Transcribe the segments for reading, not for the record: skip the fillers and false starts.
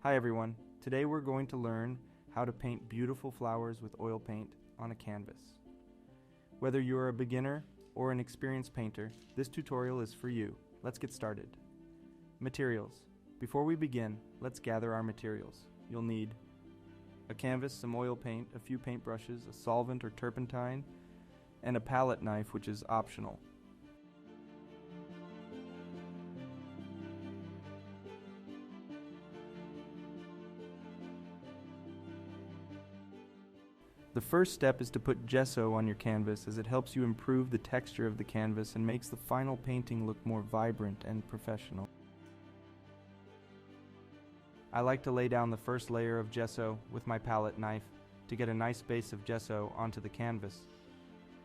Hi everyone, today we're going to learn how to paint beautiful flowers with oil paint on a canvas. Whether you're a beginner or an experienced painter, this tutorial is for you. Let's get started. Materials. Before we begin, let's gather our materials. You'll need a canvas, some oil paint, a few paintbrushes, a solvent or turpentine, and a palette knife, which is optional. The first step is to put gesso on your canvas, as it helps you improve the texture of the canvas and makes the final painting look more vibrant and professional. I like to lay down the first layer of gesso with my palette knife to get a nice base of gesso onto the canvas.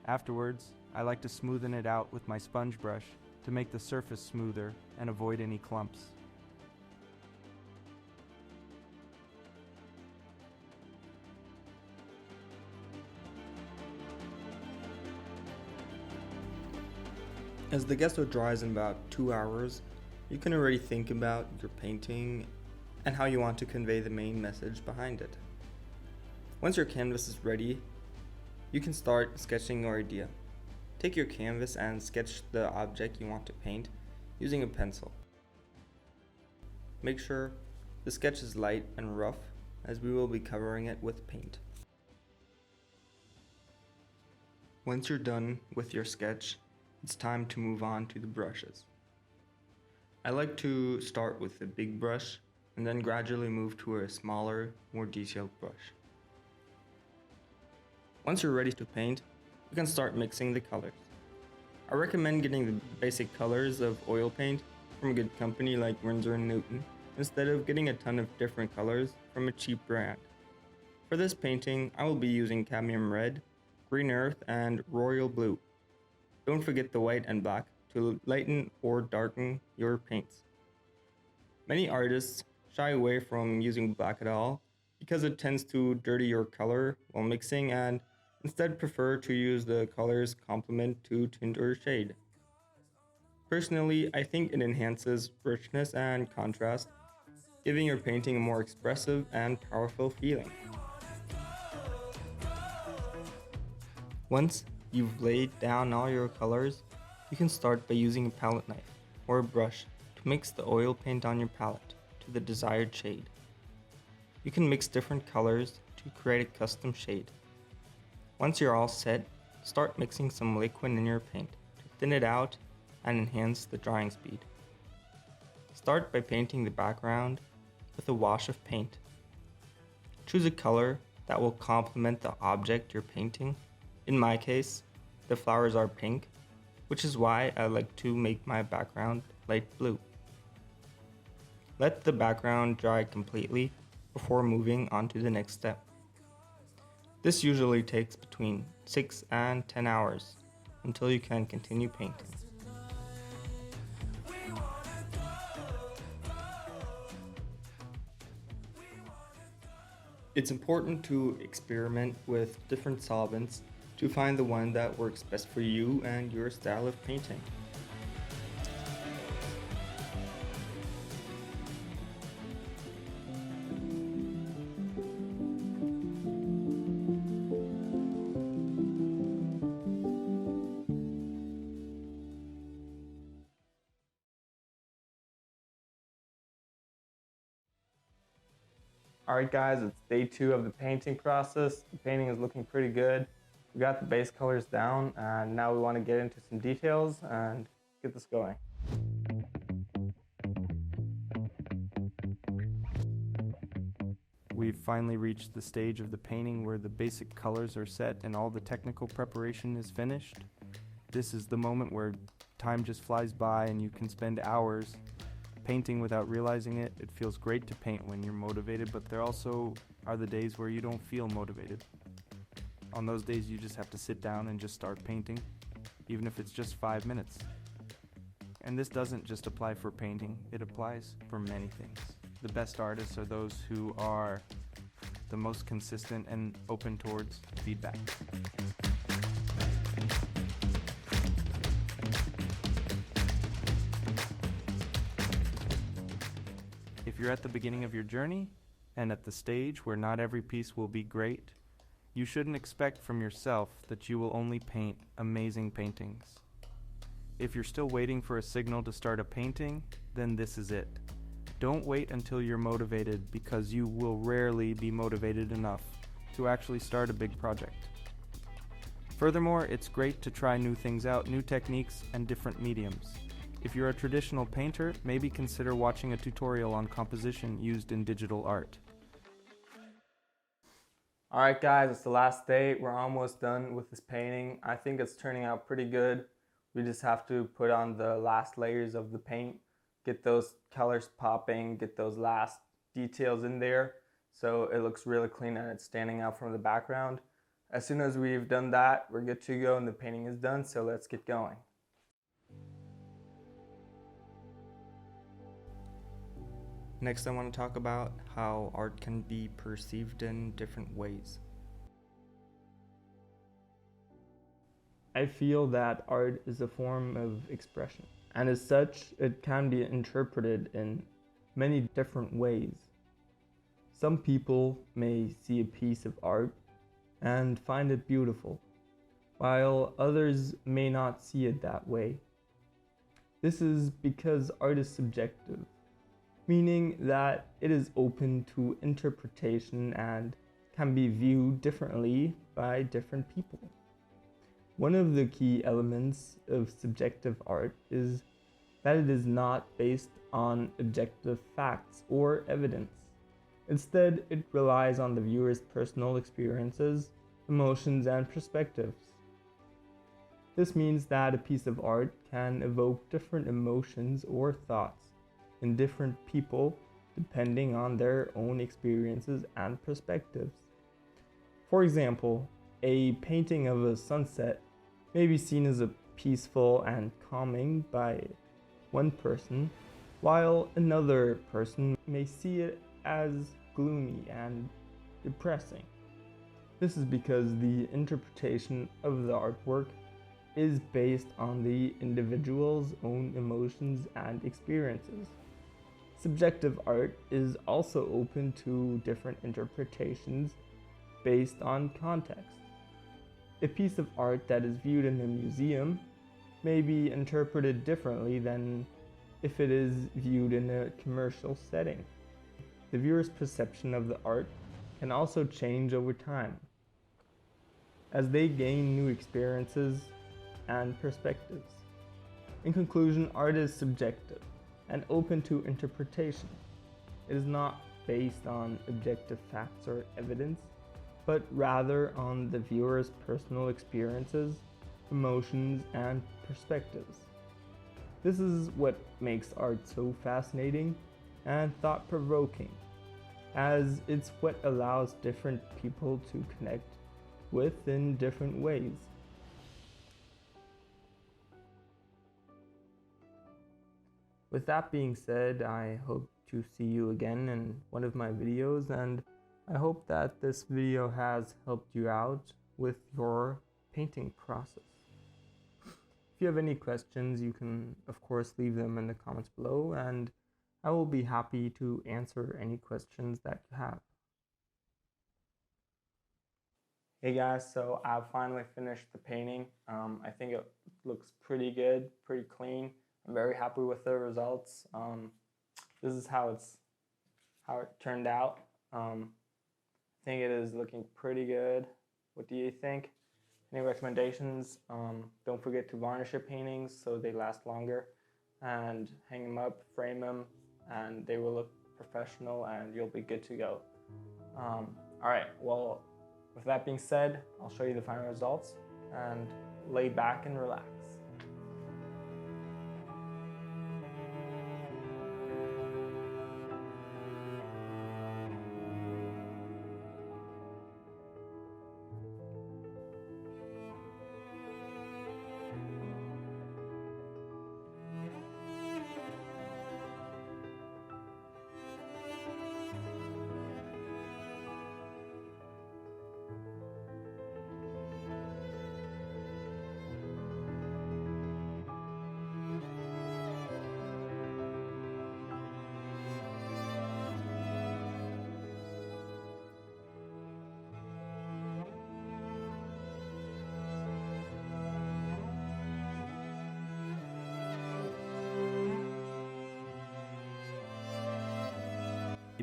Afterwards, I like to smoothen it out with my sponge brush to make the surface smoother and avoid any clumps. As the gesso dries in about 2 hours, you can already think about your painting and how you want to convey the main message behind it. Once your canvas is ready, you can start sketching your idea. Take your canvas and sketch the object you want to paint using a pencil. Make sure the sketch is light and rough, as we will be covering it with paint. Once you're done with your sketch, it's time to move on to the brushes. I like to start with a big brush and then gradually move to a smaller, more detailed brush. Once you're ready to paint, you can start mixing the colors. I recommend getting the basic colors of oil paint from a good company like Winsor & Newton instead of getting a ton of different colors from a cheap brand. For this painting, I will be using cadmium red, green earth, and royal blue. Don't forget the white and black to lighten or darken your paints. Many artists shy away from using black at all because it tends to dirty your color while mixing, and instead prefer to use the color's complement to tint or shade. Personally, I think it enhances richness and contrast, giving your painting a more expressive and powerful feeling. Once you've laid down all your colors, you can start by using a palette knife or a brush to mix the oil paint on your palette to the desired shade. You can mix different colors to create a custom shade. Once you're all set, start mixing some liquid in your paint to thin it out and enhance the drying speed. Start by painting the background with a wash of paint. Choose a color that will complement the object you're painting. In my case, the flowers are pink, which is why I like to make my background light blue. Let the background dry completely before moving on to the next step. This usually takes between 6 and 10 hours until you can continue painting. It's important to experiment with different solvents to find the one that works best for you and your style of painting. Alright guys, it's day 2 of the painting process. The painting is looking pretty good. We got the base colors down, and now we want to get into some details and get this going. We've finally reached the stage of the painting where the basic colors are set and all the technical preparation is finished. This is the moment where time just flies by and you can spend hours painting without realizing it. It feels great to paint when you're motivated, but there also are the days where you don't feel motivated. On those days, you just have to sit down and just start painting, even if it's just 5 minutes. And this doesn't just apply for painting, it applies for many things. The best artists are those who are the most consistent and open towards feedback. If you're at the beginning of your journey, and at the stage where not every piece will be great, you shouldn't expect from yourself that you will only paint amazing paintings. If you're still waiting for a signal to start a painting, then this is it. Don't wait until you're motivated, because you will rarely be motivated enough to actually start a big project. Furthermore, it's great to try new things out, new techniques, and different mediums. If you're a traditional painter, maybe consider watching a tutorial on composition used in digital art. Alright guys, it's the last day. We're almost done with this painting. I think it's turning out pretty good. We just have to put on the last layers of the paint, get those colors popping, get those last details in there so it looks really clean and it's standing out from the background. As soon as we've done that, we're good to go and the painting is done, so let's get going. Next, I want to talk about how art can be perceived in different ways. I feel that art is a form of expression, and as such, it can be interpreted in many different ways. Some people may see a piece of art and find it beautiful, while others may not see it that way. This is because art is subjective, meaning that it is open to interpretation and can be viewed differently by different people. One of the key elements of subjective art is that it is not based on objective facts or evidence. Instead, it relies on the viewer's personal experiences, emotions, and perspectives. This means that a piece of art can evoke different emotions or thoughts in different people depending on their own experiences and perspectives. For example, a painting of a sunset may be seen as a peaceful and calming by one person, while another person may see it as gloomy and depressing. This is because the interpretation of the artwork is based on the individual's own emotions and experiences. Subjective art is also open to different interpretations based on context. A piece of art that is viewed in a museum may be interpreted differently than if it is viewed in a commercial setting. The viewer's perception of the art can also change over time as they gain new experiences and perspectives. In conclusion, art is subjective and open to interpretation. It is not based on objective facts or evidence, but rather on the viewer's personal experiences, emotions, and perspectives. This is what makes art so fascinating and thought-provoking, as it's what allows different people to connect with in different ways. With that being said, I hope to see you again in one of my videos, and I hope that this video has helped you out with your painting process. If you have any questions, you can of course leave them in the comments below, and I will be happy to answer any questions that you have. Hey guys, so I've finally finished the painting. I think it looks pretty good, pretty clean. I'm very happy with the results. This is how it turned out. I think it is looking pretty good. What do you think? Any recommendations? Don't forget to varnish your paintings so they last longer, and hang them up, frame them, and they will look professional and you'll be good to go. Alright, well, with that being said, I'll show you the final results and lay back and relax.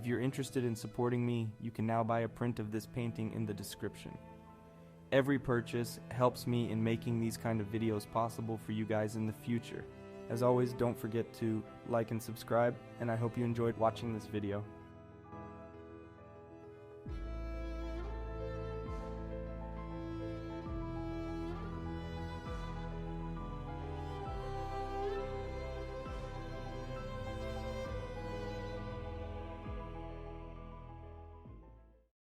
If you're interested in supporting me, you can now buy a print of this painting in the description. Every purchase helps me in making these kind of videos possible for you guys in the future. As always, don't forget to like and subscribe, and I hope you enjoyed watching this video.